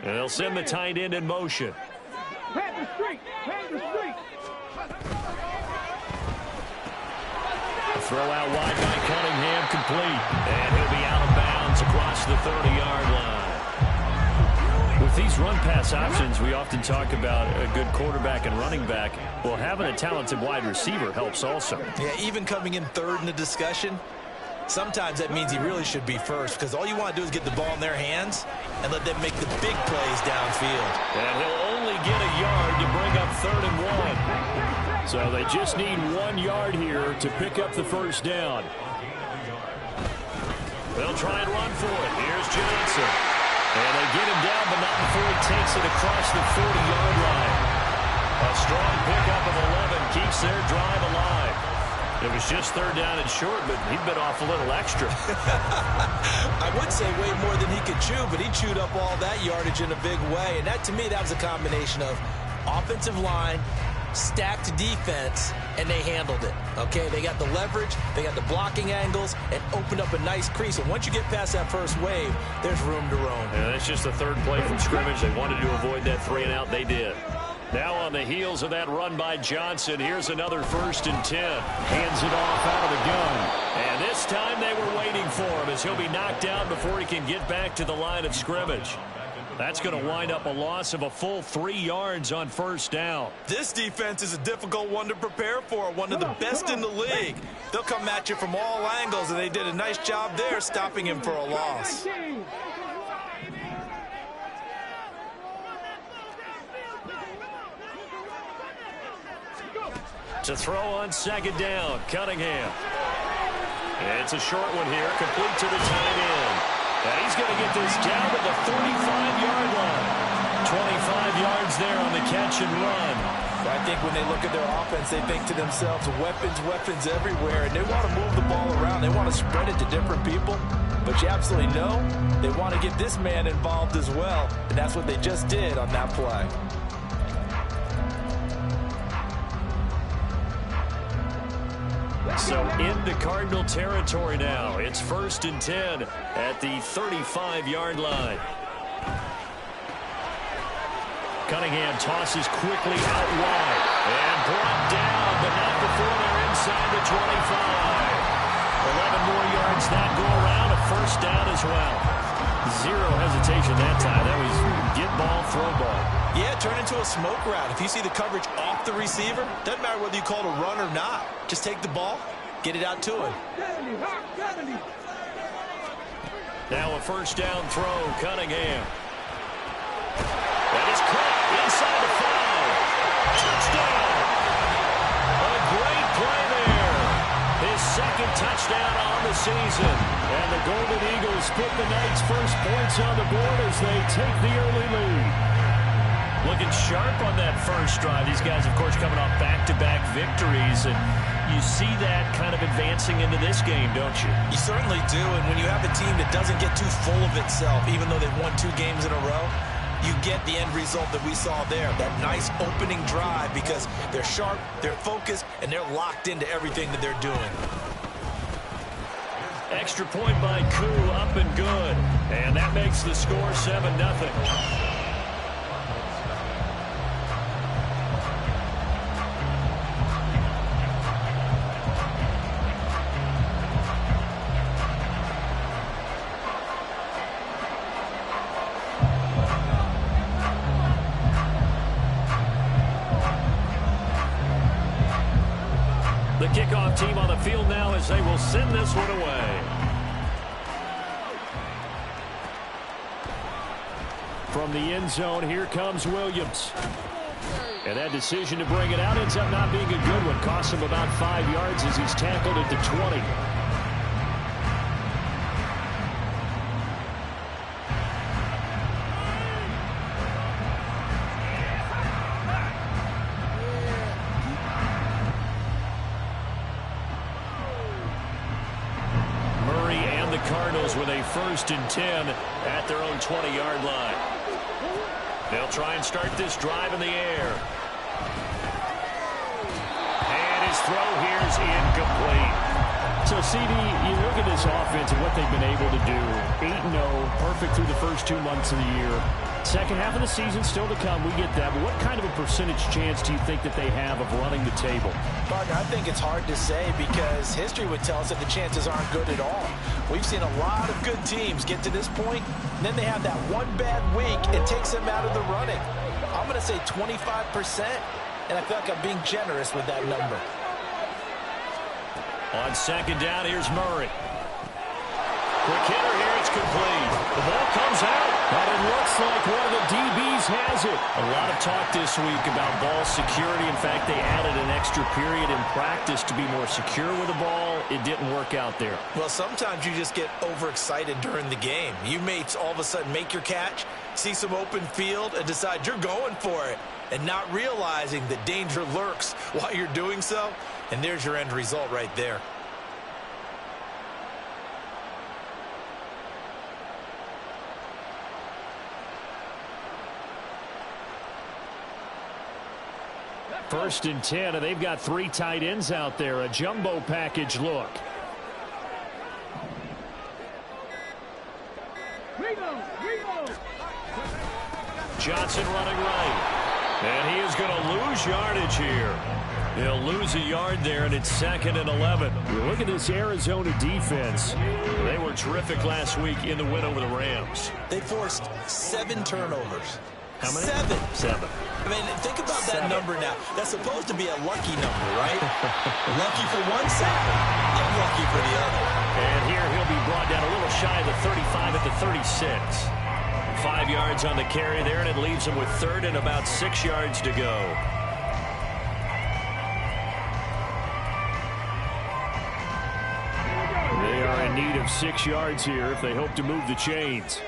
And they'll send the tight end in motion. Throw out wide by Cunningham, complete. And he'll be out of bounds across the 30-yard line. With these run-pass options, we often talk about a good quarterback and running back. Well, having a talented wide receiver helps also. Yeah, even coming in third in the discussion, sometimes that means he really should be first, because all you want to do is get the ball in their hands and let them make the big plays downfield. And he'll only get a yard to bring up 3rd and 1. So they just need 1 yard here to pick up the first down. They'll try and run for it. Here's Johnson. And they get him down, but not before he takes it across the 40-yard line. A strong pickup of 11 keeps their drive alive. It was just 3rd down and short, but he bit off a little extra. I would say way more than he could chew, but he chewed up all that yardage in a big way. And that, to me, that was a combination of offensive line, stacked defense, and they handled it. Okay, they got the leverage, they got the blocking angles, and opened up a nice crease. And once you get past that first wave, there's room to roam. Yeah, that's just the 3rd play from scrimmage. They wanted to avoid that 3-and-out. They did. Now on the heels of that run by Johnson, here's another 1st and 10. Hands it off out of the gun. And this time they were waiting for him as he'll be knocked down before he can get back to the line of scrimmage. That's going to wind up a loss of a full 3 yards on 1st down. This defense is a difficult one to prepare for, one of the best in the league. They'll come at you from all angles, and they did a nice job there stopping him for a loss. To throw on 2nd down, Cunningham. It's a short one here, complete to the tight end. And he's going to get this down to the 35-yard line. 25 yards there on the catch and run. I think when they look at their offense, they think to themselves, weapons, weapons everywhere. And they want to move the ball around. They want to spread it to different people. But you absolutely know they want to get this man involved as well. And that's what they just did on that play. So into Cardinal territory now. It's 1st and 10 at the 35-yard line. Cunningham tosses quickly out wide. And brought down, but not before they're inside the 25. 11 more yards that go around. A 1st down as well. Zero hesitation that time. That was get ball, throw ball. Yeah, turn into a smoke route. If you see the coverage off the receiver, doesn't matter whether you call it a run or not. Just take the ball, get it out to him. Now a 1st down throw, Cunningham. That is caught inside the 5. Touchdown! A great play there. His 2nd touchdown on the season. And the Golden Eagles put the Knights' first points on the board as they take the early lead. Looking sharp on that first drive. These guys, of course, coming off back-to-back victories. And you see that kind of advancing into this game, don't you? You certainly do. And when you have a team that doesn't get too full of itself, even though they've won 2 games in a row, you get the end result that we saw there. That nice opening drive because they're sharp, they're focused, and they're locked into everything that they're doing. Extra point by Koo, up and good. And that makes the score 7-0. The kickoff team on the field now as they will send this one away. From the end zone, here comes Williams. And that decision to bring it out ends up not being a good one. Costs him about 5 yards as he's tackled at the 20. Cardinals with a 1st and 10 at their own 20-yard line. They'll try and start this drive in the air. And his throw here is incomplete. So, CD, you look at this offense and what they've been able to do. 8-0, perfect through the first 2 months of the year. Second half of the season still to come. We get that. But what kind of a percentage chance do you think that they have of running the table? Partner, I think it's hard to say because history would tell us that the chances aren't good at all. We've seen a lot of good teams get to this point, and then they have that one bad week and takes them out of the running. I'm going to say 25%, and I feel like I'm being generous with that number. On second down, here's Murray. Quick hitter here, it's complete. The ball comes out, but it looks like one of the DBs has it. A lot of talk this week about ball security. In fact, they added an extra period in practice to be more secure with the ball. It didn't work out there. Well, sometimes you just get overexcited during the game. You may all of a sudden make your catch, see some open field, and decide you're going for it, and not realizing that danger lurks while you're doing so. And there's your end result right there. First and 10, and they've got 3 tight ends out there. A jumbo package look. Johnson running right. And he is going to lose yardage here. He'll lose a yard there, and it's 2nd and 11. You look at this Arizona defense. They were terrific last week in the win over the Rams. They forced 7 turnovers. How many? 7. 7. I mean, think about that number now. That's supposed to be a lucky number, right? Lucky for one side, unlucky for the other. And here he'll be brought down a little shy of the 35 at the 36. 5 yards on the carry there, and it leaves him with 3rd and about 6 yards to go. They are in need of 6 yards here if they hope to move the chains.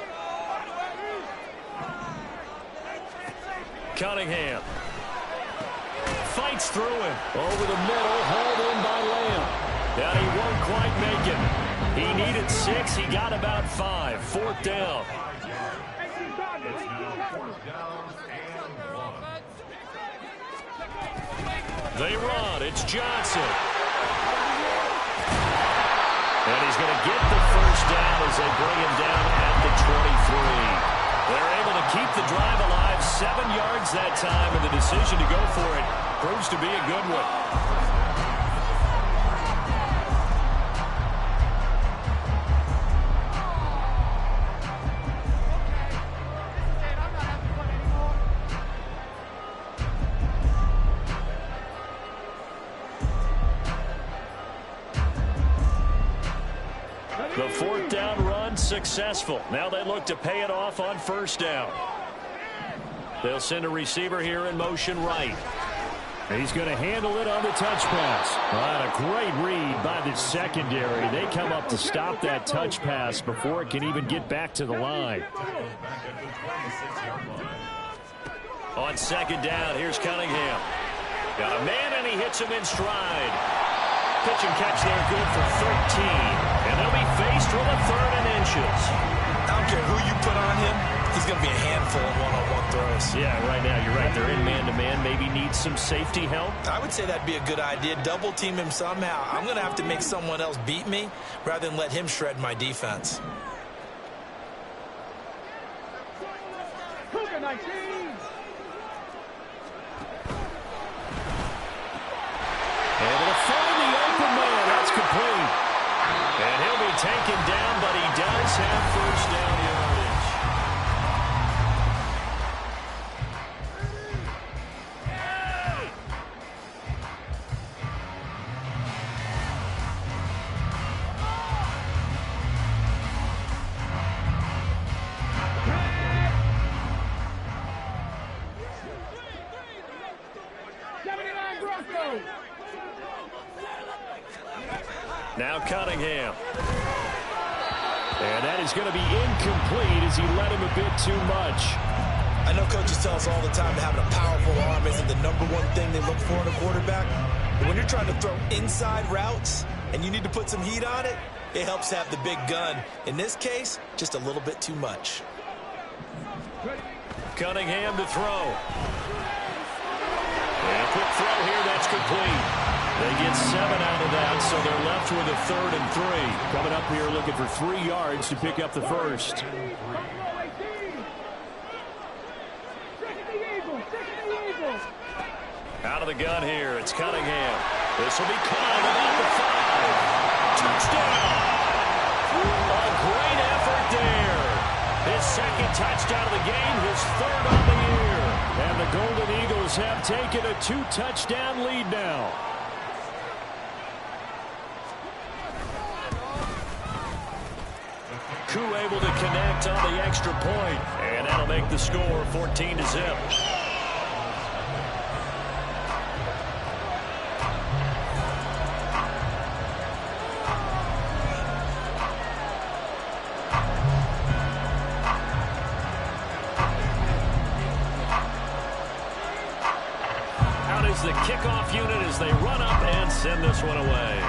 Cunningham fights through him over the middle, hauled in by Lamb. And he won't quite make it. He needed 6. He got about 5. 4th down. They run. It's Johnson. And he's going to get the first down as they bring him down at the 23. They're able to keep the drive alive, 7 yards that time, and the decision to go for it proves to be a good one. The 4th down run successful. Now they look to pay it off on 1st down. They'll send a receiver here in motion right. He's going to handle it on the touch pass. What a great read by the secondary. They come up to stop that touch pass before it can even get back to the line. On 2nd down, here's Cunningham. Got a man, and he hits him in stride. Pitch and catch there, good for 13. And they'll be faced with a 3rd and inches. I don't care who you put on him. He's going to be a handful of one-on-one throws. Yeah, right now, you're right. They're in man-to-man. Maybe needs some safety help. I would say that'd be a good idea. Double team him somehow. I'm going to have to make someone else beat me rather than let him shred my defense. Able to find the open man. That's complete. And he'll be taken down, but he does have 1st down yardage. Now Cunningham. And that is going to be incomplete as he led him a bit too much. I know coaches tell us all the time that having a powerful arm isn't the #1 thing they look for in a quarterback. But when you're trying to throw inside routes and you need to put some heat on it, it helps have the big gun. In this case, just a little bit too much. Cunningham to throw. And a quick throw here, that's complete. They get 7 out of that, so they're left with a 3rd and 3. Coming up here looking for 3 yards to pick up the first. Out of the gun here, it's Cunningham. This will be caught about the 5. Touchdown! A great effort there. His 2nd touchdown of the game, his 3rd on the year. And the Golden Eagles have taken a 2-touchdown lead now. Koo able to connect on the extra point, and that'll make the score 14-0. Out is the kickoff unit as they run up and send this one away.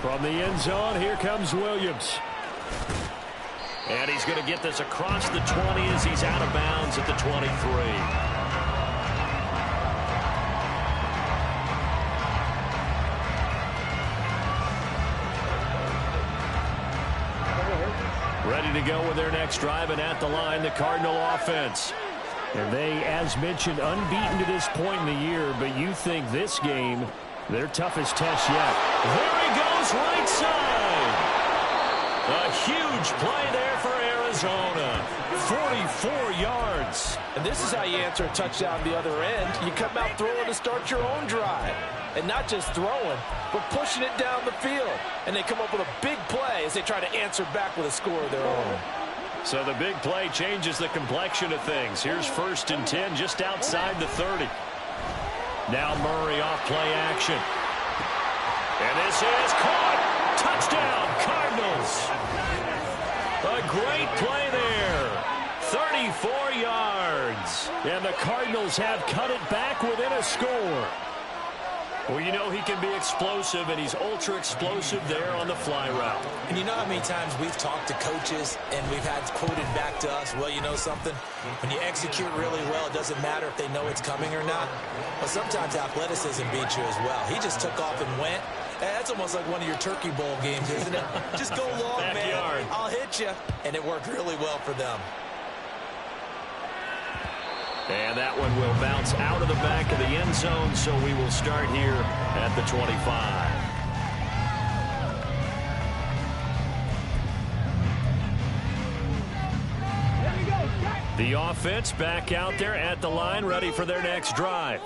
From the end zone, here comes Williams. And he's going to get this across the 20 as he's out of bounds at the 23. Ready to go with their next drive, and at the line, the Cardinal offense. And they, as mentioned, unbeaten to this point in the year, but you think this game, their toughest test yet. There he goes, right side. A huge play there for Arizona. 44 yards. And this is how you answer a touchdown the other end. You come out throwing to start your own drive. And not just throwing, but pushing it down the field. And they come up with a big play as they try to answer back with a score of their own. So the big play changes the complexion of things. Here's 1st and 10 just outside the 30. Now Murray off play action. And this is caught. Touchdown, Cardinals. A great play there. 34 yards. And the Cardinals have cut it back within a score. Well, you know he can be explosive, and he's ultra explosive there on the fly route. And you know how many times we've talked to coaches and we've had quoted back to us, well, you know something? When you execute really well, it doesn't matter if they know it's coming or not. Well, sometimes athleticism beats you as well. He just took off and went. That's almost like one of your Turkey Bowl games, isn't it? Just go long, man. I'll hit you. And it worked really well for them. And that one will bounce out of the back of the end zone, so we will start here at the 25. The offense back out there at the line, ready for their next drive.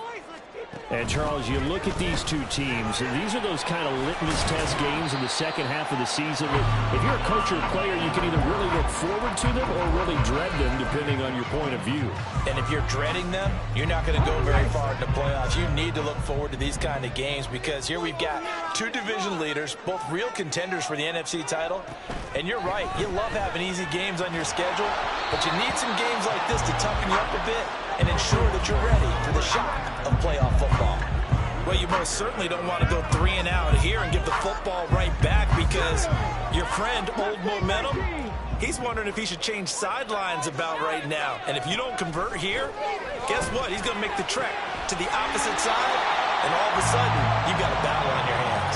And, Charles, you look at these two teams, and these are those kind of litmus test games in the second half of the season. If you're a coach or a player, you can either really look forward to them or really dread them, depending on your point of view. And if you're dreading them, you're not going to go very far in the playoffs. You need to look forward to these kind of games because here we've got 2 division leaders, both real contenders for the NFC title. And you're right, you love having easy games on your schedule, but you need some games like this to toughen you up a bit and ensure that you're ready for the shock of playoff football. Well, you most certainly don't want to go 3 and out here and give the football right back because your friend, Old Momentum, he's wondering if he should change sidelines about right now. And if you don't convert here, guess what? He's going to make the trek to the opposite side, and all of a sudden, you've got a battle on your hands.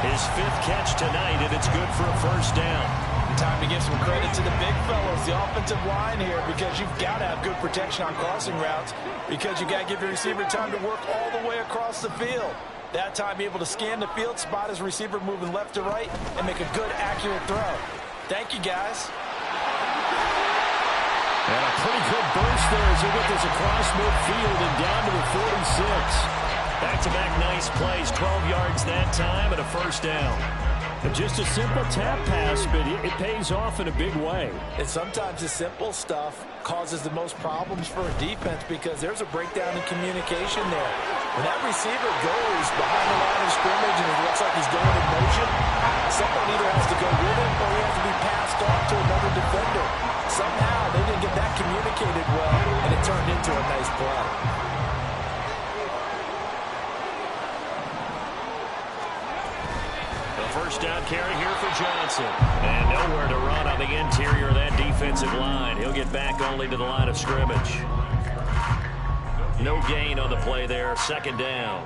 His 5th catch tonight, and it's good for a first down. Time to give some credit to the big fellows, the offensive line here, because you've got to have good protection on crossing routes because you've got to give your receiver time to work all the way across the field. That time, be able to scan the field, spot his receiver moving left to right, and make a good, accurate throw. Thank you, guys. And a pretty good burst there as he get this across midfield and down to the 46. Back-to-back nice plays, 12 yards that time and a first down. Just a simple tap pass, but it pays off in a big way. And sometimes the simple stuff causes the most problems for a defense because there's a breakdown in communication there. When that receiver goes behind the line of scrimmage and it looks like he's going in motion, someone either has to go with him or he has to be passed off to another defender. Somehow they didn't get that communicated well, and it turned into a nice play. First down carry here for Johnson. And nowhere to run on the interior of that defensive line. He'll get back only to the line of scrimmage. No gain on the play there. Second down.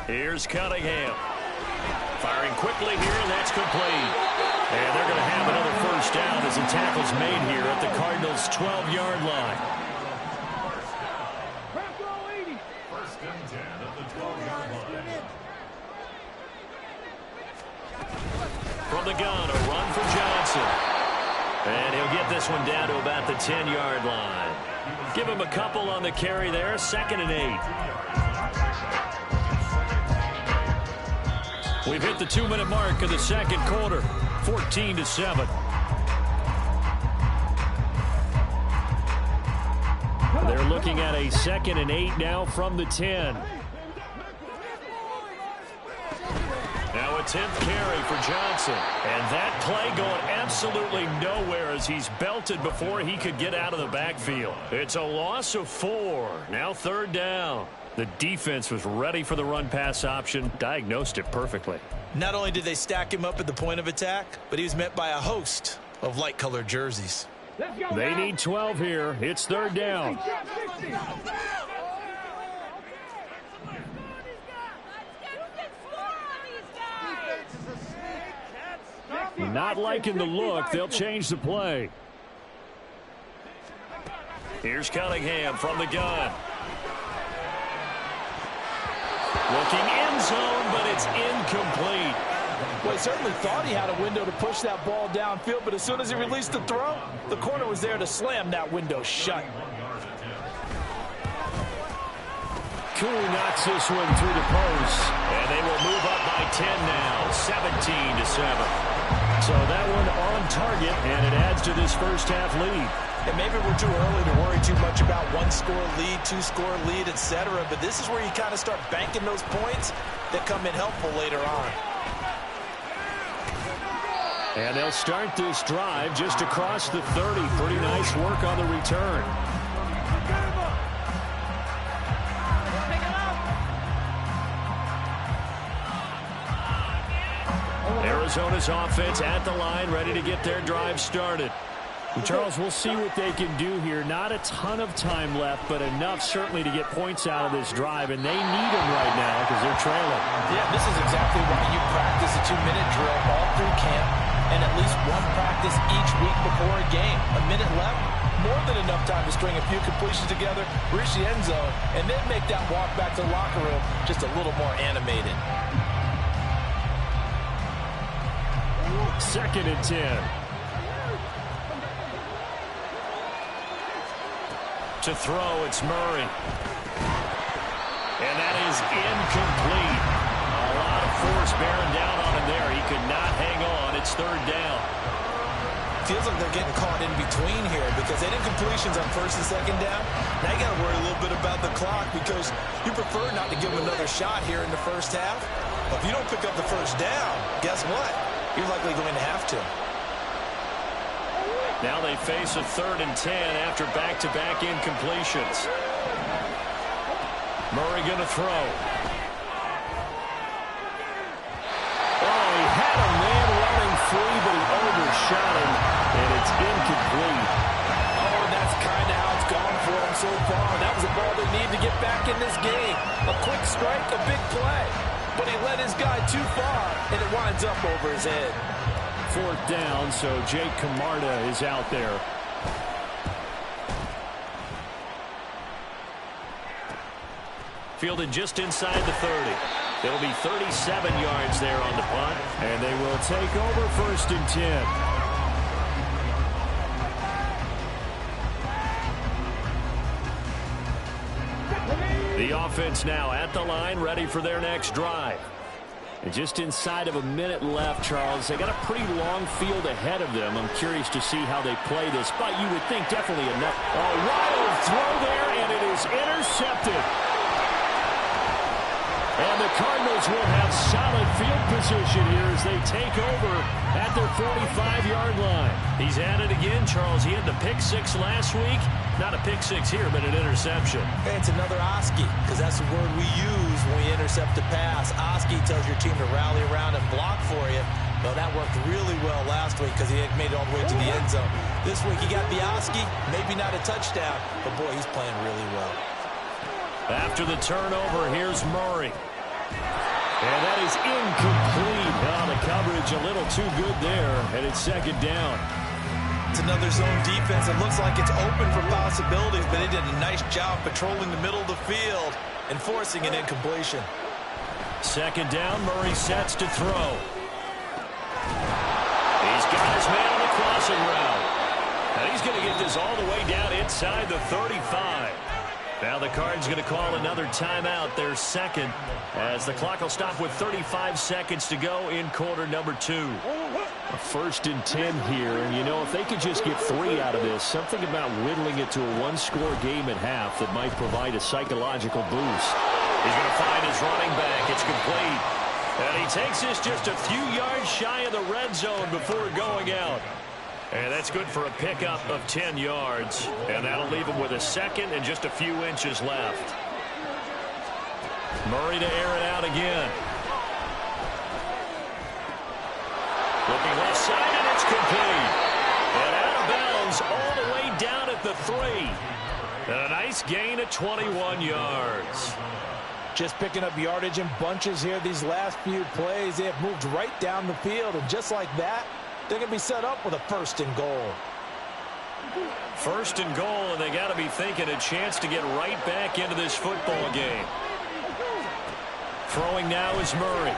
Here's Cunningham. Firing quickly here, and that's complete. And they're going to have another first down as the tackle's made here at the Cardinals' 12-yard line. First and 10 at the 12-yard line. From the gun, a run for Johnson. And he'll get this one down to about the 10-yard line. Give him a couple on the carry there. 2nd and 8. We've hit the 2-minute mark of the second quarter. 14-7. They're looking at a 2nd and 8 now from the 10. Now a 10th carry for Johnson. And that play going absolutely nowhere as he's belted before he could get out of the backfield. It's a loss of 4. Now 3rd down. The defense was ready for the run-pass option, diagnosed it perfectly. Not only did they stack him up at the point of attack, but he was met by a host of light-colored jerseys. They need 12 here. It's 3rd down. Not liking the look. They'll change the play. Here's Cunningham from the gun. Looking end zone, but it's incomplete. Well, he certainly thought he had a window to push that ball downfield, but as soon as he released the throw, the corner was there to slam that window shut. Cool knocks this one through the post, and they will move up by 10 now, 17-7. So that one on target, and it adds to this first half lead. And maybe we're too early to worry too much about 1-score lead, 2-score lead, etc. But this is where you kind of start banking those points that come in helpful later on. And they'll start this drive just across the 30. Pretty nice work on the return. Arizona's offense at the line, ready to get their drive started. Charles, we'll see what they can do here. Not a ton of time left, but enough certainly to get points out of this drive, and they need them right now because they're trailing. Yeah, this is exactly why you practice a 2-minute drill all through camp and at least one practice each week before a game. A minute left, more than enough time to string a few completions together, reach the end zone, and then make that walk back to the locker room just a little more animated. 2nd and 10. To throw, it's Murray. And that is incomplete. A lot of force bearing down on him there. He could not hang on. It's 3rd down. Feels like they're getting caught in between here because they did completions on 1st and 2nd down. Now you got to worry a little bit about the clock because you prefer not to give them another shot here in the first half. But if you don't pick up the first down, guess what? You're likely going to have to. Now they face a 3rd and 10 after back-to-back incompletions. Murray going to throw. Oh, he had a man running free, but he overshot him, and it's incomplete. Oh, and that's kind of how it's gone for him so far. That was a ball they need to get back in this game. A quick strike, a big play. But he led his guy too far, and it winds up over his head. 4th down, so Jake Camarda is out there. Fielded just inside the 30. It'll be 37 yards there on the punt, and they will take over 1st and 10. The offense now at the line, ready for their next drive. And just inside of a minute left, Charles. They got a pretty long field ahead of them. I'm curious to see how they play this, but you would think definitely enough. A wild throw there, and it is intercepted. And the Cardinals will have solid field position here as they take over at their 45-yard line. He's at it again, Charles. He had the pick six last week. Not a pick six here, but an interception. Hey, it's another Oski, because that's the word we use when we intercept a pass. Oski tells your team to rally around and block for you. Well, that worked really well last week because he had made it all the way to the end zone. This week he got the Oski, maybe not a touchdown, but boy, he's playing really well. After the turnover, here's Murray. And that is incomplete. Oh, the coverage a little too good there, and it's second down. It's another zone defense. It looks like it's open for possibilities, but they did a nice job patrolling the middle of the field and forcing an incompletion. Second down, Murray sets to throw. He's got his man on the crossing route. And he's going to get this all the way down inside the 35. Now the Cards going to call another timeout, their second, as the clock will stop with 35 seconds to go in quarter number 2. A 1st and 10 here, and you know, if they could just get 3 out of this, something about whittling it to a one-score game at half that might provide a psychological boost. He's going to find his running back. It's complete. And he takes this just a few yards shy of the red zone before going out. And that's good for a pickup of 10 yards. And that'll leave him with a second and just a few inches left. Murray to air it out again. Looking left side, and it's complete. And out of bounds all the way down at the 3. And a nice gain of 21 yards. Just picking up yardage in bunches here. These last few plays, they have moved right down the field. And just like that, they're going to be set up with a 1st and goal. 1st and goal, and they got to be thinking a chance to get right back into this football game. Throwing now is Murray.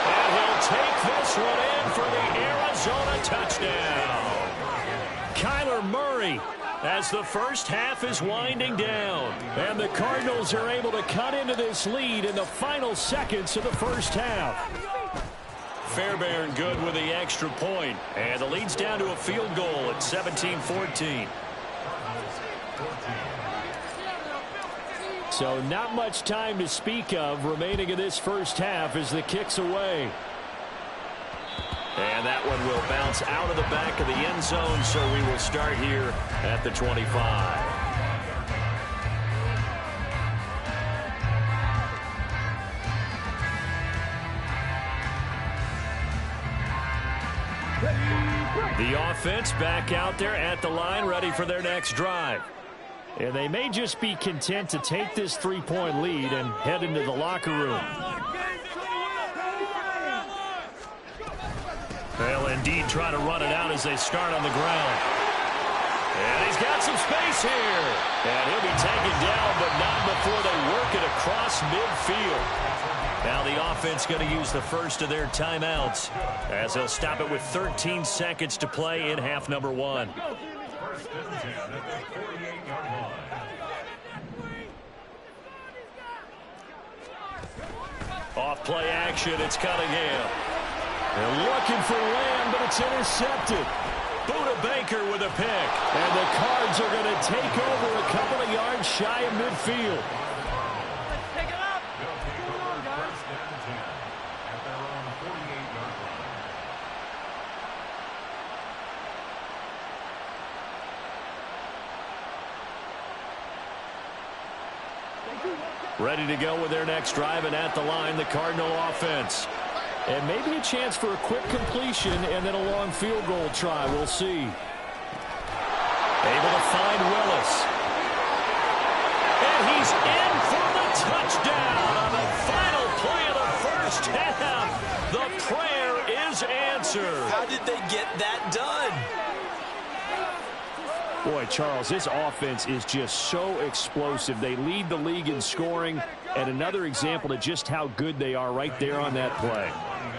And he'll take this one in for the Arizona touchdown. Kyler Murray, as the first half is winding down. And the Cardinals are able to cut into this lead in the final seconds of the first half. Fairbairn good with the extra point. And the lead's down to a field goal at 17-14. So not much time to speak of remaining in this first half as the kick's away. And that one will bounce out of the back of the end zone, so we will start here at the 25. The offense back out there at the line, ready for their next drive. And they may just be content to take this 3-point lead and head into the locker room. They'll indeed try to run it out as they start on the ground. And he's got some space here. And he'll be taken down, but not before they work it across midfield. Now the offense going to use the first of their timeouts as they'll stop it with 13 seconds to play in half number 1. 1st and 10 at the 48-yard line. Off play action, it's Cunningham. They're looking for Lamb, but it's intercepted. Buda Baker with a pick. And the Cards are going to take over a couple of yards shy of midfield. They'll take over 1st and 10 at their own 48-yard line. Ready to go with their next drive, and at the line, the Cardinal offense. And maybe a chance for a quick completion and then a long field goal try. We'll see. Able to find Willis. And he's in for the touchdown on the final play of the first half. The prayer is answered. How did they get that done? Boy, Charles, this offense is just so explosive. They lead the league in scoring, and another example of just how good they are right there on that play.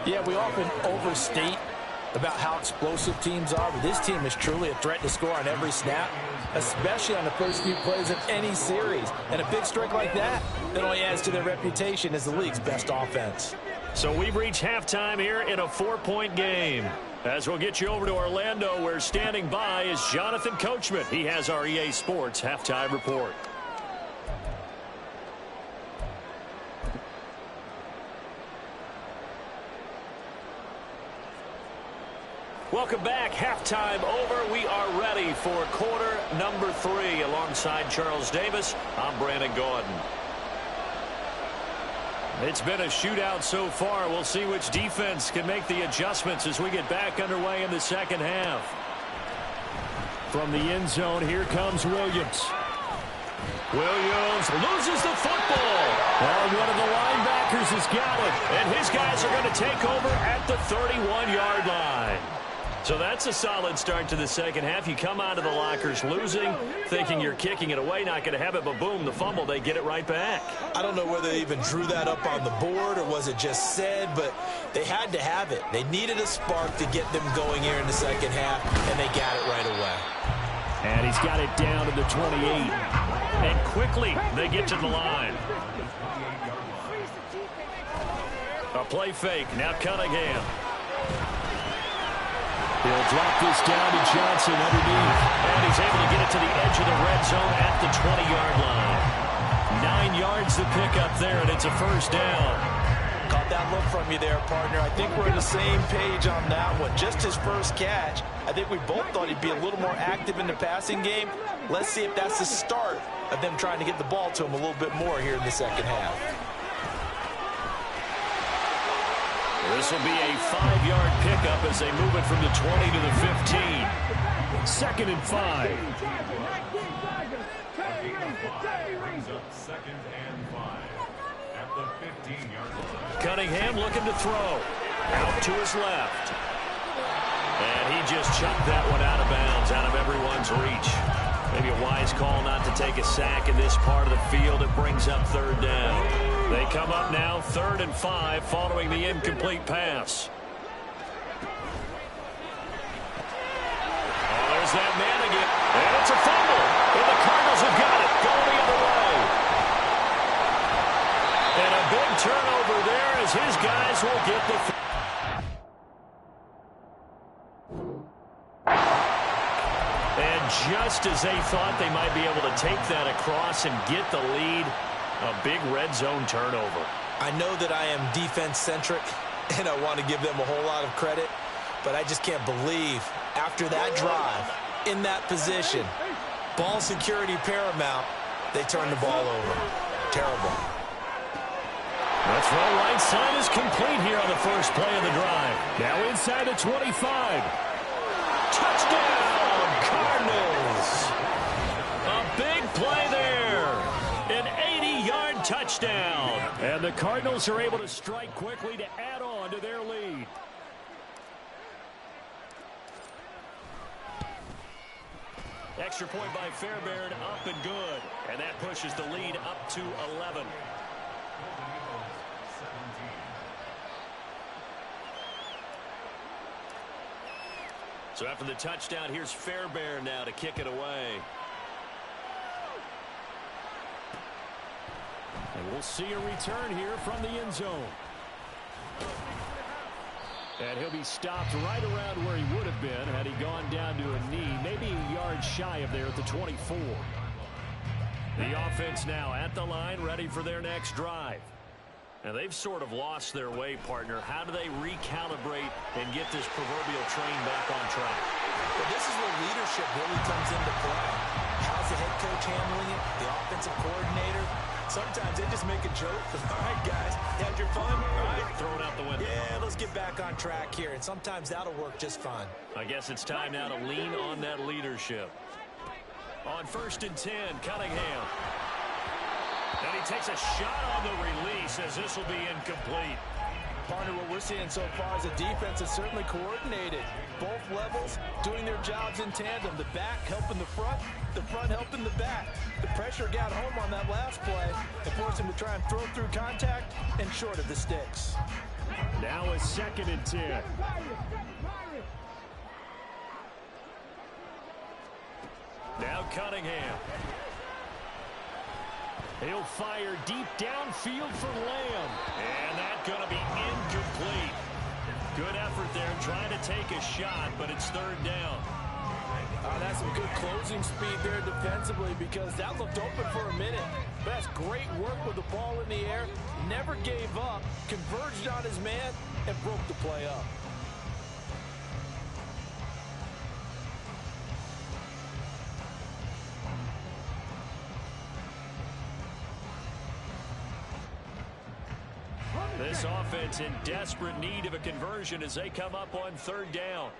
Yeah, we often overstate about how explosive teams are, but this team is truly a threat to score on every snap, especially on the first few plays of any series. And a big strike like that only adds to their reputation as the league's best offense. So we've reached halftime here in a 4-point game. As we'll get you over to Orlando, where standing by is Jonathan Coachman. He has our EA Sports halftime report. Welcome back. Halftime over. We are ready for quarter number 3. Alongside Charles Davis, I'm Brandon Gaudin. It's been a shootout so far. We'll see which defense can make the adjustments as we get back underway in the second half. From the end zone, here comes Williams. Williams loses the football. And one of the linebackers has got it. And his guys are going to take over at the 31-yard line. So that's a solid start to the second half. You come out of the lockers losing, thinking you're kicking it away, not going to have it, but boom, the fumble, they get it right back. I don't know whether they even drew that up on the board or was it just said, but they had to have it. They needed a spark to get them going here in the second half, and they got it right away. And he's got it down to the 28. And quickly, they get to the line. A play fake, now Cunningham. He'll drop this down to Johnson underneath. And he's able to get it to the edge of the red zone at the 20-yard line. 9 yards to pick up there, and it's a first down. Caught that look from you there, partner. I think we're on the same page on that one. Just his first catch. I think we both thought he'd be a little more active in the passing game. Let's see if that's the start of them trying to get the ball to him a little bit more here in the second half. This will be a 5-yard pickup as they move it from the 20 to the 15. 2nd and 5. Cunningham looking to throw. Out to his left. And he just chucked that one out of bounds, out of everyone's reach. Maybe a wise call not to take a sack in this part of the field. It brings up 3rd down. They come up now 3rd and 5 following the incomplete pass. Oh, there's that man again. And it's a fumble. And the Cardinals have got it. Going the other way. And a big turnover there as his guys will get the... And just as they thought they might be able to take that across and get the lead, a big red zone turnover. I know that I am defense-centric, and I want to give them a whole lot of credit, but I just can't believe after that drive, in that position, ball security paramount, they turn the ball over. Terrible. The throw right side is complete here on the first play of the drive. Now inside the 25. Touchdown, Cardinals. A big play there. An 80-yard touchdown. And the Cardinals are able to strike quickly to add on to their lead. Extra point by Fairbairn, up and good. And that pushes the lead up to 11. So after the touchdown, here's Fairbairn now to kick it away. And we'll see a return here from the end zone. And he'll be stopped right around where he would have been had he gone down to a knee, maybe a yard shy of there at the 24. The offense now at the line, ready for their next drive. And they've sort of lost their way, partner. How do they recalibrate and get this proverbial train back on track? Well, this is where leadership really comes into play. How's the head coach handling it? The offensive coordinator? Sometimes they just make a joke. All right, guys, you had your fun? All right, Throw it out the window. yeah, let's get back on track here. And sometimes that'll work just fine. I guess it's time now to lean on that leadership. On 1st and 10, Cunningham. And he takes a shot on the release as this will be incomplete. Partner, what we're seeing so far is the defense is certainly coordinated. Both levels doing their jobs in tandem. The back helping the front helping the back. The pressure got home on that last play and forced him to try and throw through contact and short of the sticks. Now a 2nd and 10. Now Cunningham. He'll fire deep downfield for Lamb. And that's going to be incomplete. Good effort there trying to take a shot, but it's 3rd down. That's some good closing speed there defensively because that looked open for a minute. But that's great work with the ball in the air. Never gave up, converged on his man, and broke the play up. This offense in desperate need of a conversion as they come up on third down.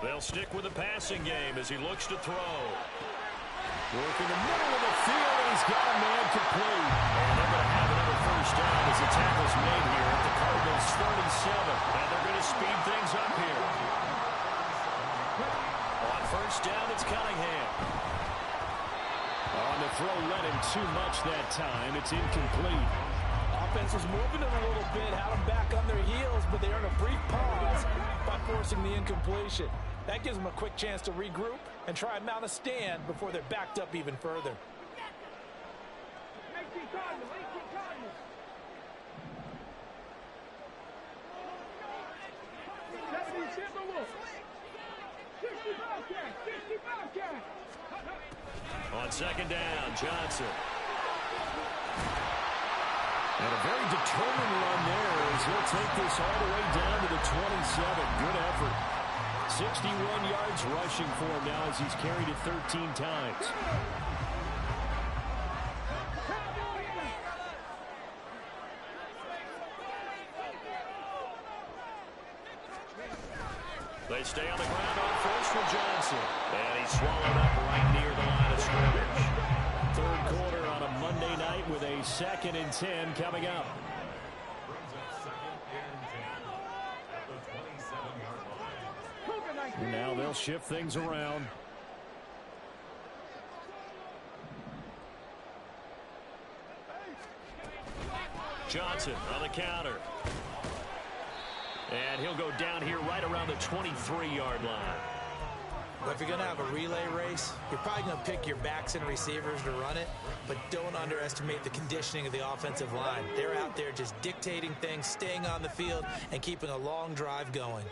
They'll stick with the passing game as he looks to throw. Work in the middle of the field, and he's got a man complete. And they're going to have another first down as the tackle's made here at the Cardinals' 37. And they're going to speed things up here. On first down, it's Cunningham. On the throw, led him too much that time. It's incomplete. Offense was moving it a little bit, had them back on their heels, but they earned a brief pause by forcing the incompletion. That gives them a quick chance to regroup and try and mount a stand before they're backed up even further. On second down, Johnson. And a very determined run there as he'll take this all the way down to the 27. Good effort. 61 yards rushing for him now as he's carried it 13 times. They stay on the ground on first for Johnson. And he's swallowed up right near the line of scrimmage. Third quarter on a Monday night with a 2nd and 10 coming up. Now they'll shift things around. Johnson on the counter. And he'll go down here right around the 23-yard line. Well, if you're going to have a relay race, you're probably going to pick your backs and receivers to run it, but don't underestimate the conditioning of the offensive line. They're out there just dictating things, staying on the field, and keeping a long drive going.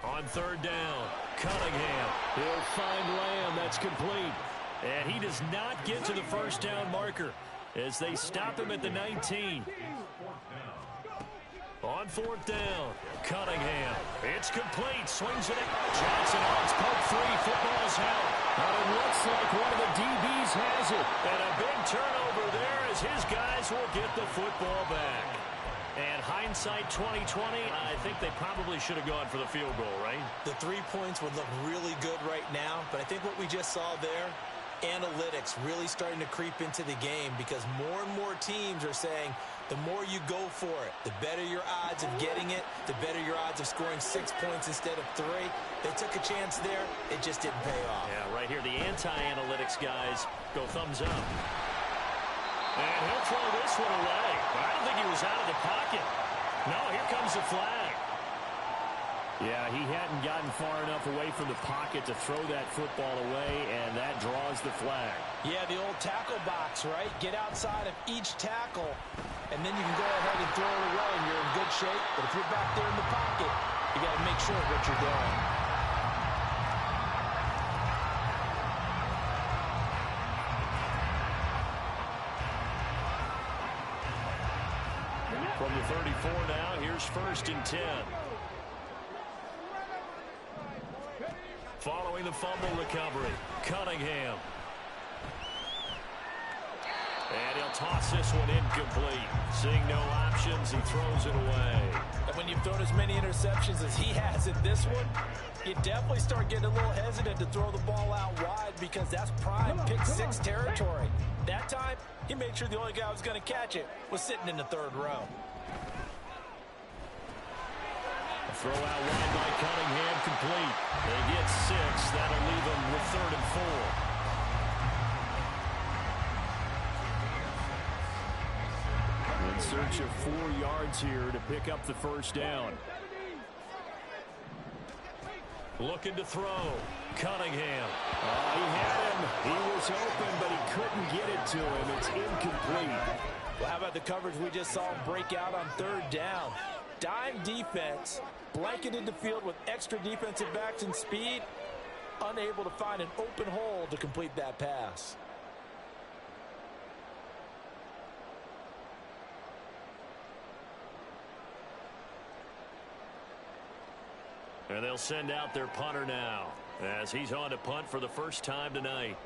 On third down, Cunningham. He'll find Lamb. That's complete. And he does not get to the first down marker as they stop him at the 19. On fourth down, Cunningham. It's complete. Swings it out. Johnson on its poke three. Football's held. But it looks like one of the DBs has it. And a big turnover there as his guys will get the football back. And hindsight 2020, I think they probably should have gone for the field goal, right? The 3 points would look really good right now, but I think what we just saw there, analytics really starting to creep into the game because more and more teams are saying the more you go for it, the better your odds of getting it, the better your odds of scoring 6 points instead of 3. They took a chance there. It just didn't pay off. Yeah, right here, the anti-analytics guys go thumbs up. And he'll throw this one away. But I don't think he was out of the pocket. No, here comes the flag. Yeah, he hadn't gotten far enough away from the pocket to throw that football away, and that draws the flag. Yeah, the old tackle box, right? Get outside of each tackle, and then you can go ahead and throw it away, and you're in good shape. But if you're back there in the pocket, you got to make sure of what you're doing. From the 34 now, here's 1st and 10. Following the fumble recovery, Cunningham. And he'll toss this one incomplete. Seeing no options, he throws it away. And when you've thrown as many interceptions as he has in this one, you definitely start getting a little hesitant to throw the ball out wide because that's prime pick 6 territory. That time, he made sure the only guy who was going to catch it was sitting in the 3rd row. A throw out wide by Cunningham, complete. They get 6. That'll leave them with 3rd and 4. In search of 4 yards here to pick up the first down. Looking to throw. Cunningham. He had him. He was open, but he couldn't get it to him. It's incomplete. Well, how about the coverage we just saw him break out on 3rd down? Dime defense, blanketed the field with extra defensive backs and speed, unable to find an open hole to complete that pass. And they'll send out their punter now as he's on to punt for the first time tonight.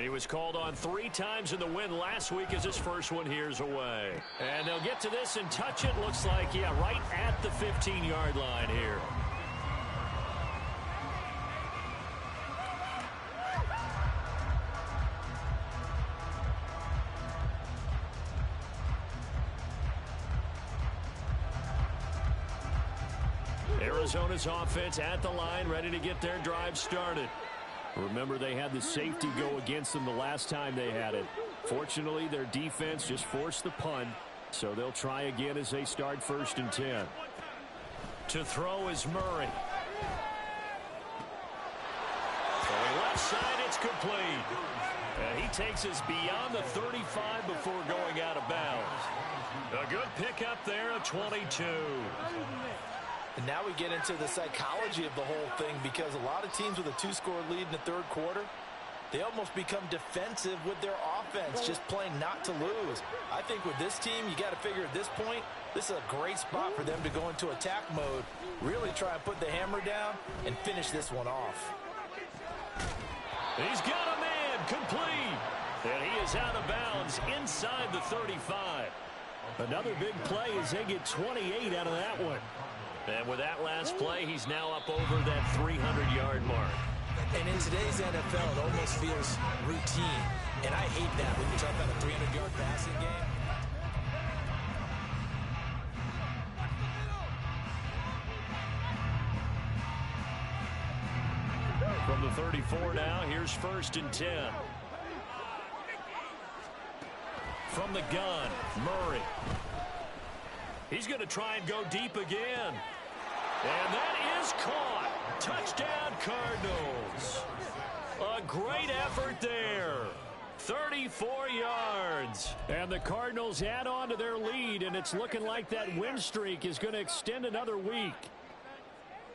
He was called on 3 times in the win last week as his first one here's away. And they'll get to this and touch it. Looks like, yeah, right at the 15-yard line here. Arizona's offense at the line, ready to get their drive started. Remember, they had the safety go against them the last time they had it. Fortunately, their defense just forced the punt, so they'll try again as they start 1st and 10. To throw is Murray. Throwing left side, it's complete. And he takes us beyond the 35 before going out of bounds. A good pickup there, a 22. And now we get into the psychology of the whole thing, because a lot of teams with a 2-score lead in the 3rd quarter, they almost become defensive with their offense, just playing not to lose. I think with this team, you got to figure at this point, this is a great spot for them to go into attack mode, really try and put the hammer down and finish this one off. He's got a man, complete. And he is out of bounds inside the 35. Another big play as they get 28 out of that one. And with that last play, he's now up over that 300-yard mark. And in today's NFL, it almost feels routine. And I hate that when you talk about a 300-yard passing game. From the 34 now, here's 1st and 10. From the gun, Murray. He's going to try and go deep again. And that is caught. Touchdown, Cardinals. A great effort there. 34 yards. And the Cardinals add on to their lead, and it's looking like that win streak is going to extend another week.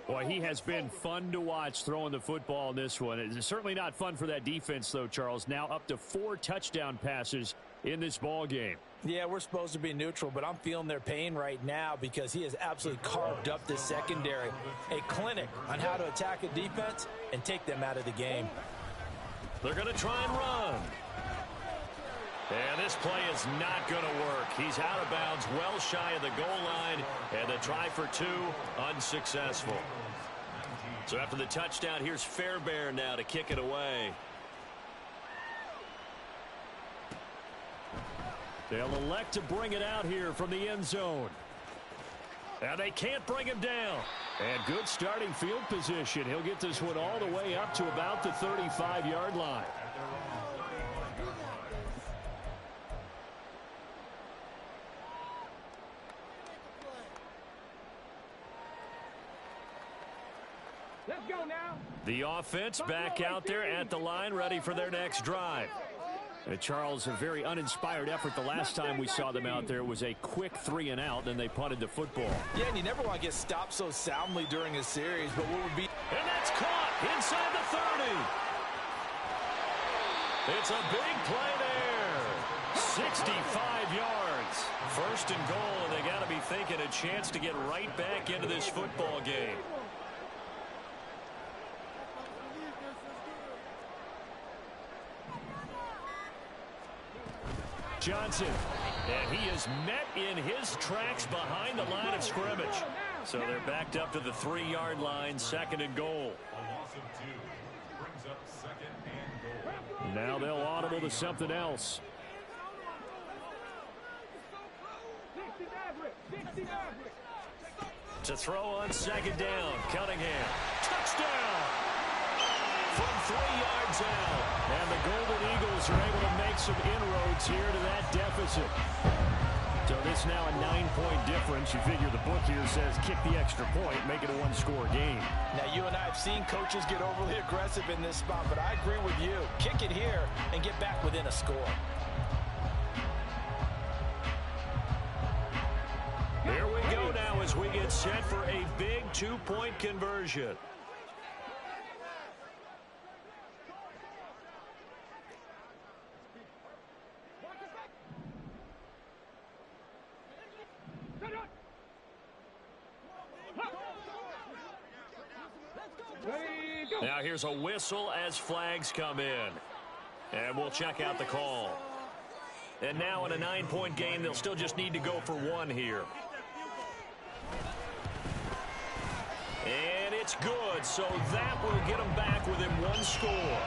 Boy, he has been fun to watch throwing the football in this one. It's certainly not fun for that defense, though, Charles. Now up to 4 touchdown passes in this ball game. Yeah, we're supposed to be neutral, but I'm feeling their pain right now because he has absolutely carved up this secondary. A clinic on how to attack a defense and take them out of the game. They're going to try and run. And this play is not going to work. He's out of bounds, well shy of the goal line, and the try for 2 unsuccessful. So after the touchdown, here's Fairbairn now to kick it away. They'll elect to bring it out here from the end zone. And they can't bring him down. And good starting field position. He'll get this one all the way up to about the 35-yard line. Let's go now. The offense back out there at the line, ready for their next drive. Charles, a very uninspired effort the last time we saw them out there. Was a quick 3-and-out, then they punted the football. Yeah, and you never want to get stopped so soundly during a series, but what would be... And that's caught inside the 30. It's a big play there. 65 yards. 1st and goal, and they got to be thinking a chance to get right back into this football game. Johnson, and he is met in his tracks behind the line of scrimmage. So they're backed up to the 3-yard line, 2nd and goal. Now they'll audible to something else. To throw on 2nd down, Cunningham. Touchdown! From 3 yards out. And the Golden Eagles are able to make some inroads here to that deficit. So this now a 9-point difference. You figure the book here says kick the extra point, make it a 1-score game. Now, you and I have seen coaches get overly aggressive in this spot, but I agree with you. Kick it here and get back within a score. Here we go now as we get set for a big 2-point conversion. Now here's a whistle as flags come in. And we'll check out the call. And now in a 9-point game, they'll still just need to go for one here. And it's good, so that will get them back within one score.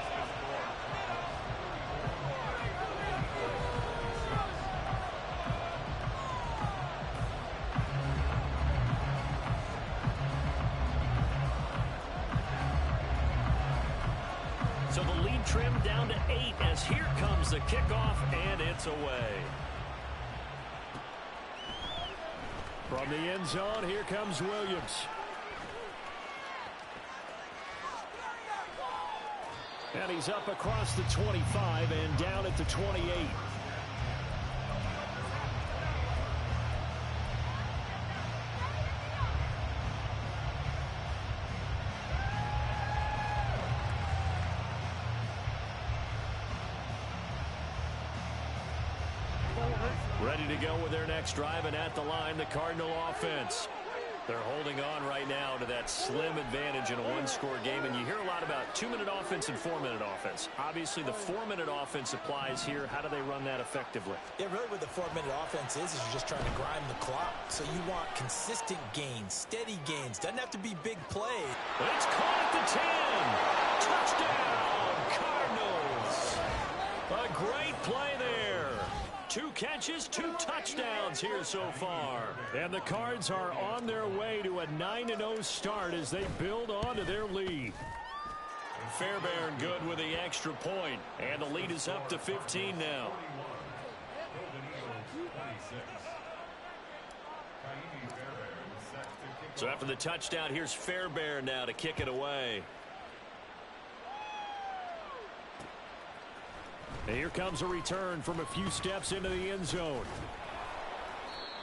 So the lead trimmed down to 8 as here comes the kickoff, and it's away. From the end zone, here comes Williams. And he's up across the 25 and down at the 28. Ready to go with their next drive, and at the line, the Cardinal offense. They're holding on right now to that slim advantage in a one-score game, and you hear a lot about 2-minute offense and 4-minute offense. Obviously, the 4-minute offense applies here. How do they run that effectively? Yeah, really what the 4-minute offense is you're just trying to grind the clock. So you want consistent gains, steady gains. Doesn't have to be big plays. It's caught at the 10. Touchdown, Cardinals. A great play there. 2 catches, 2 touchdowns here so far. And the Cards are on their way to a 9-0 start as they build on to their lead. Fairbairn good with the extra point. And the lead is up to 15 now. So after the touchdown, here's Fairbairn now to kick it away. And here comes a return from a few steps into the end zone.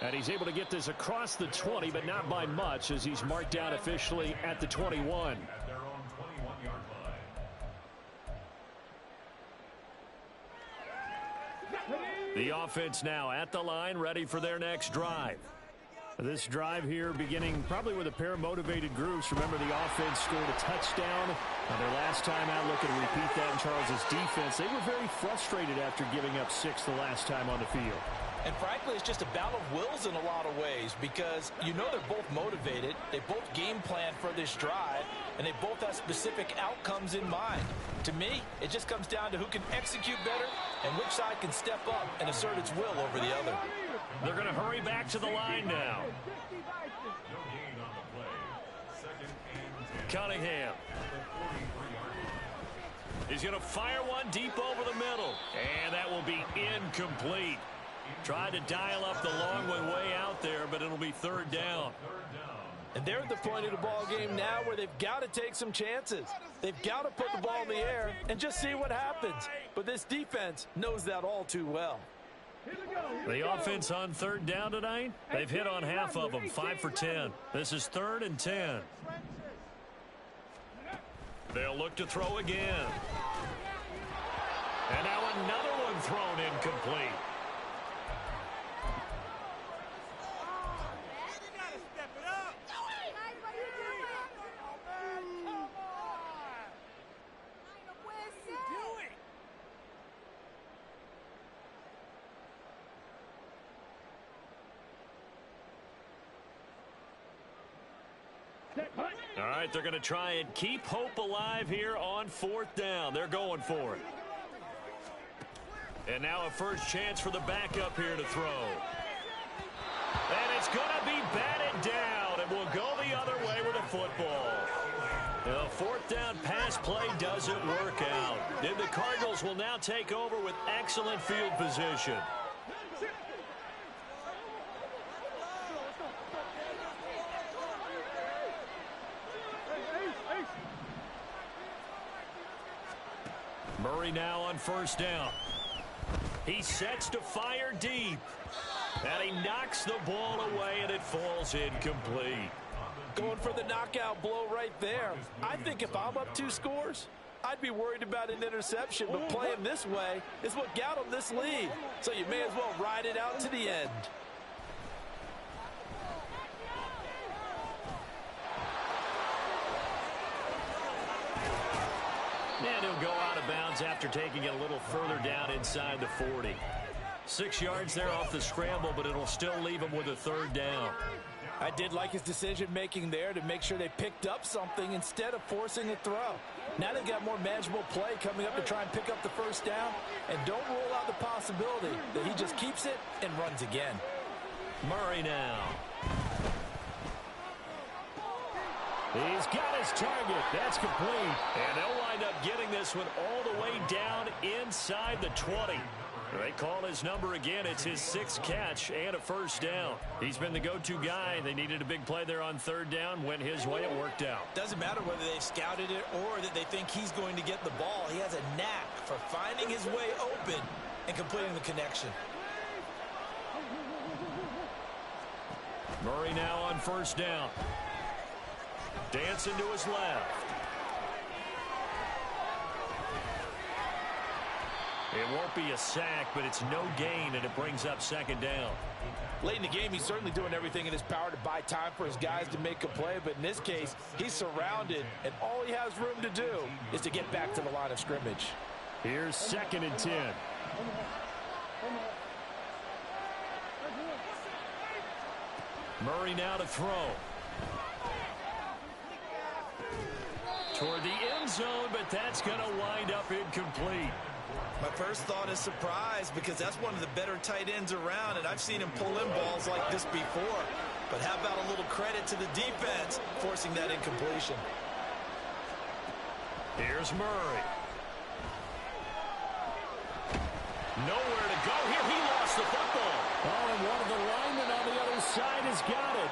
And he's able to get this across the 20, but not by much as he's marked down officially at the 21. The offense now at the line, ready for their next drive. This drive here beginning probably with a pair of motivated groups. Remember, the offense scored a touchdown on their last time out. Looking to repeat that in Charles's defense. They were very frustrated after giving up 6 the last time on the field. And frankly, it's just a battle of wills in a lot of ways because you know they're both motivated. They both game plan for this drive, and they both have specific outcomes in mind. To me, it just comes down to who can execute better and which side can step up and assert its will over the other. They're going to hurry back to the line now. Cunningham. He's going to fire one deep over the middle. And that will be incomplete. Tried to dial up the long way out there, but it'll be 3rd down. And they're at the point of the ball game now where they've got to take some chances. They've got to put the ball in the air and just see what happens. But this defense knows that all too well. The offense on 3rd down tonight, they've hit on half of them, 5 for 10. This is 3rd and 10. They'll look to throw again. And now another one thrown incomplete. All right, they're going to try and keep hope alive here on 4th down. They're going for it. And now a first chance for the backup here to throw. And it's going to be batted down, and we'll go the other way with the football. The 4th down pass play doesn't work out. And the Cardinals will now take over with excellent field position. Murray now on 1st down. He sets to fire deep. And he knocks the ball away, and it falls incomplete. Going for the knockout blow right there. I think if I'm up 2 scores, I'd be worried about an interception. But playing this way is what got them this lead. So you may as well ride it out to the end. And he'll go out of bounds after taking it a little further down inside the 40. 6 yards there off the scramble, but it'll still leave him with a third down. I did like his decision-making there to make sure they picked up something instead of forcing a throw. Now they've got more manageable play coming up to try and pick up the first down, and don't rule out the possibility that he just keeps it and runs again. Murray now. He's got his target. That's complete. And they'll wind up getting this one all the way down inside the 20. They call his number again. It's his 6th catch and a first down. He's been the go-to guy. They needed a big play there on third down. Went his way. It worked out. Doesn't matter whether they've scouted it or that they think he's going to get the ball. He has a knack for finding his way open and completing the connection. Murray now on first down. Dancing to his left. It won't be a sack, but it's no gain, and it brings up second down. Late in the game, he's certainly doing everything in his power to buy time for his guys to make a play, but in this case, he's surrounded, and all he has room to do is to get back to the line of scrimmage. Here's 2nd and 10. Murray now to throw. Toward the end zone, but that's going to wind up incomplete. My first thought is surprise because that's one of the better tight ends around, and I've seen him pull in balls like this before. But how about a little credit to the defense forcing that incompletion? Here's Murray. Nowhere to go here. He lost the football. Oh, and one of the linemen on the other side has got it.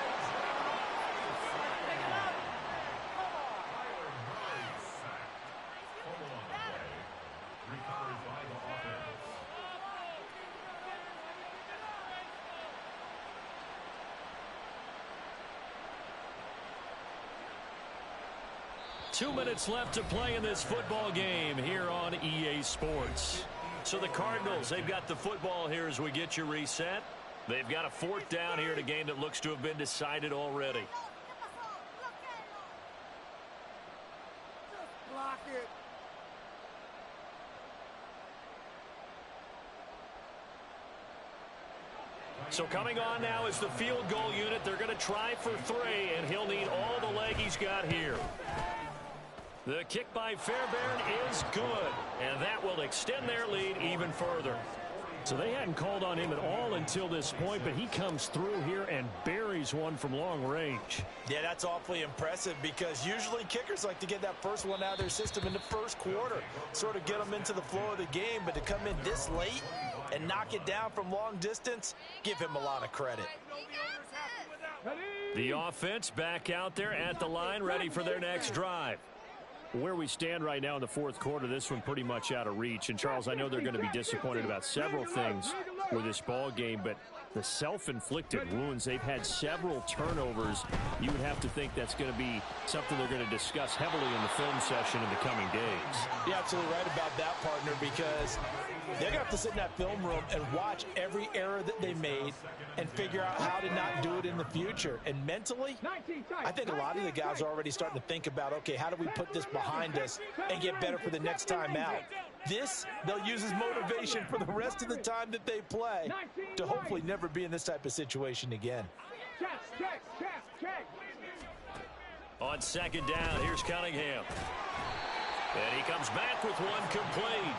2 minutes left to play in this football game here on EA Sports. So the Cardinals, they've got the football here as we get you reset. They've got a 4th down here in a game that looks to have been decided already. Block it. So coming on now is the field goal unit. They're going to try for 3, and he'll need all the leg he's got here. The kick by Fairbairn is good, and that will extend their lead even further. So they hadn't called on him at all until this point, but he comes through here and buries one from long range. Yeah, that's awfully impressive because usually kickers like to get that first one out of their system in the first quarter, sort of get them into the flow of the game, but to come in this late and knock it down from long distance, give him a lot of credit. The offense back out there at the line, ready for their next drive. Where we stand right now in the 4th quarter, this one pretty much out of reach. And, Charles, I know they're going to be disappointed about several things with this ball game, but the self-inflicted wounds, they've had several turnovers. You would have to think that's going to be something they're going to discuss heavily in the film session in the coming days. You're absolutely right about that, partner, because they're going to have to sit in that film room and watch every error that they made and figure out how to not do it in the future. And mentally, I think a lot of the guys are already starting to think about, okay, how do we put this behind us and get better for the next time out? This, they'll use as motivation for the rest of the time that they play to hopefully never be in this type of situation again. On 2nd down, here's Cunningham. And he comes back with one complete.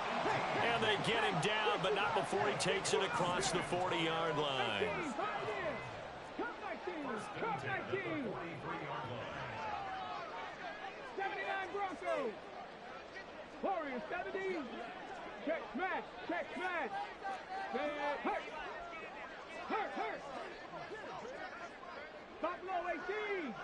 And they get him down, but not before he takes it across the 40-yard line. Warriors 70. Check smash. Check smash. Hurt. Hurt. Hurt. Buffalo 18.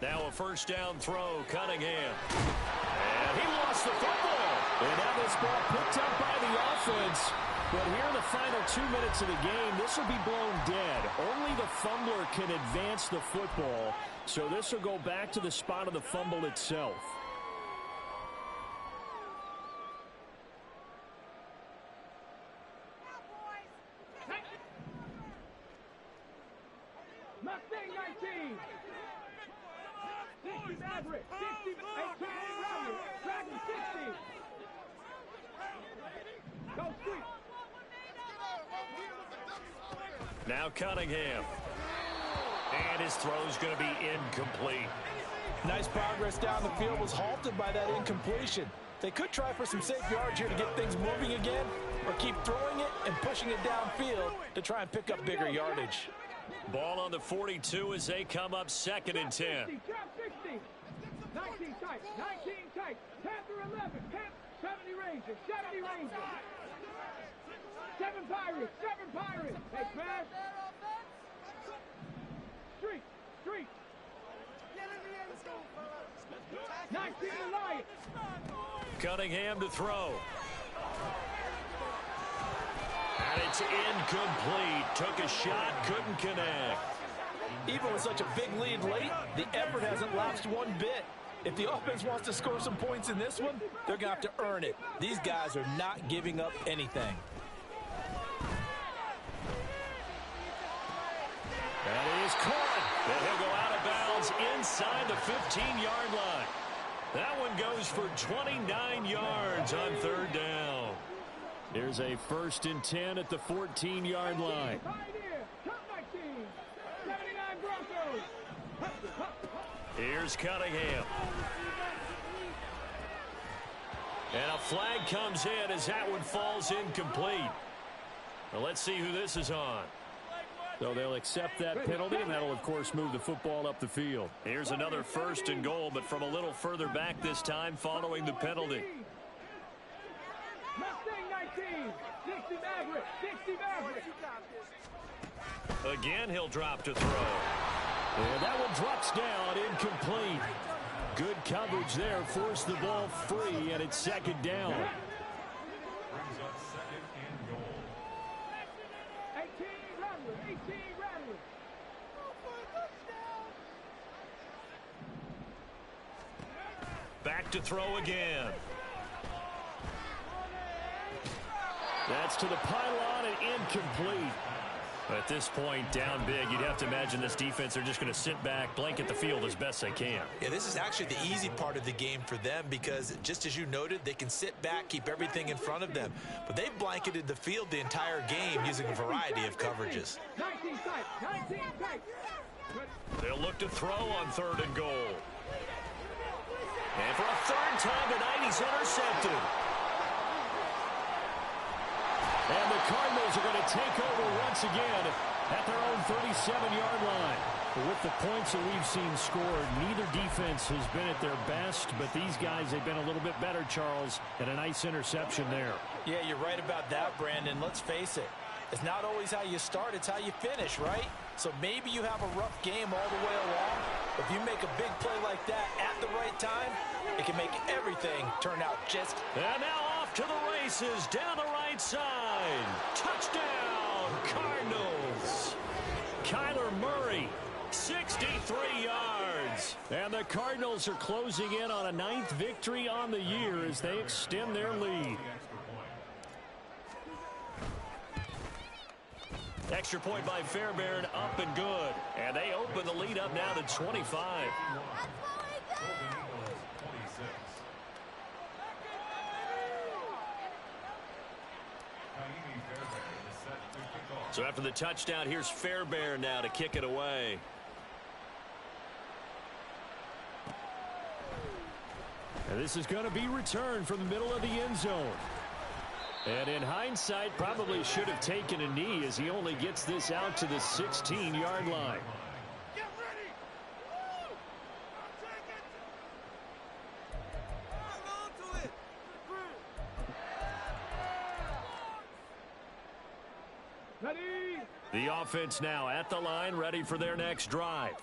Now a first down throw, Cunningham. And he lost the football. And now this ball picked up by the offense. But here in the final 2 minutes of the game, this will be blown dead. Only the fumbler can advance the football. So this will go back to the spot of the fumble itself. Mustang 19. 60 Maverick. 60 18 Rowdy. Now Cunningham. And his throw's going to be incomplete. Nice progress down the field was halted by that incompletion. They could try for some safe yards here to get things moving again, or keep throwing it and pushing it downfield to try and pick up bigger yardage. Ball on the 42 as they come up 2nd and 10. 19 tight, 19 tight, 10 through 11, 10, 70 Rangers, 70 Rangers. 7 Pirates, 7 Pirates. Hey, Crash. Street, street. 19 Lions. Cunningham to throw. And it's incomplete. Took a shot, couldn't connect. Even with such a big lead late, the effort hasn't lapsed one bit. If the offense wants to score some points in this one, they're going to have to earn it. These guys are not giving up anything. That is caught. And he'll go out of bounds inside the 15-yard line. That one goes for 29 yards on 3rd down. Here's a 1st and 10 at the 14-yard line. Here's Cunningham. And a flag comes in as that one falls incomplete. Well, let's see who this is on. So they'll accept that penalty, and that'll, of course, move the football up the field. Here's another 1st and goal, but from a little further back this time following the penalty. Again, he'll drop to throw. And that one drops down, incomplete. Good coverage there, forced the ball free, and it's 2nd down. Back to throw again. That's to the pylon and incomplete. At this point, down big, you'd have to imagine this defense are just going to sit back, blanket the field as best they can. Yeah, this is actually the easy part of the game for them because, just as you noted, they can sit back, keep everything in front of them. But they've blanketed the field the entire game using a variety of coverages. 19 tight, 19 tight. They'll look to throw on 3rd and goal. And for a 3rd time tonight, he's intercepted. And the Cardinals are going to take over once again at their own 37-yard line. With the points that we've seen scored, neither defense has been at their best, but these guys have been a little bit better, Charles, and a nice interception there. Yeah, you're right about that, Brandon. Let's face it. It's not always how you start, it's how you finish, right? So maybe you have a rough game all the way along. If you make a big play like that at the right time, it can make everything turn out just... And now off to the races, down the right side. Touchdown, Cardinals. Kyler Murray, 63 yards. And the Cardinals are closing in on a 9th victory on the year as they extend their lead. Extra point by Fairbairn, up and good. And they open the lead up now to 25. So after the touchdown, here's Fairbairn now to kick it away. And this is going to be returned from the middle of the end zone. And in hindsight, probably should have taken a knee as he only gets this out to the 16-yard line. Get ready. Take it. Hang on to it. Ready. The offense now at the line, ready for their next drive.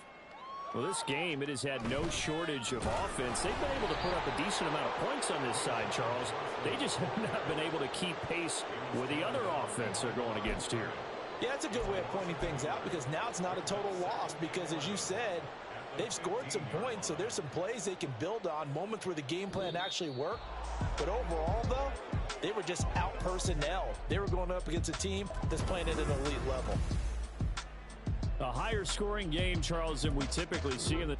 Well, this game, it has had no shortage of offense. They've been able to put up a decent amount of points on this side, Charles. They just have not been able to keep pace with the other offense they're going against here. Yeah, that's a good way of pointing things out because now it's not a total loss because, as you said, they've scored some points, so there's some plays they can build on, moments where the game plan actually worked. But overall, though, they were just out-personnel. They were going up against a team that's playing at an elite level. A higher scoring game, Charles, than we typically see in the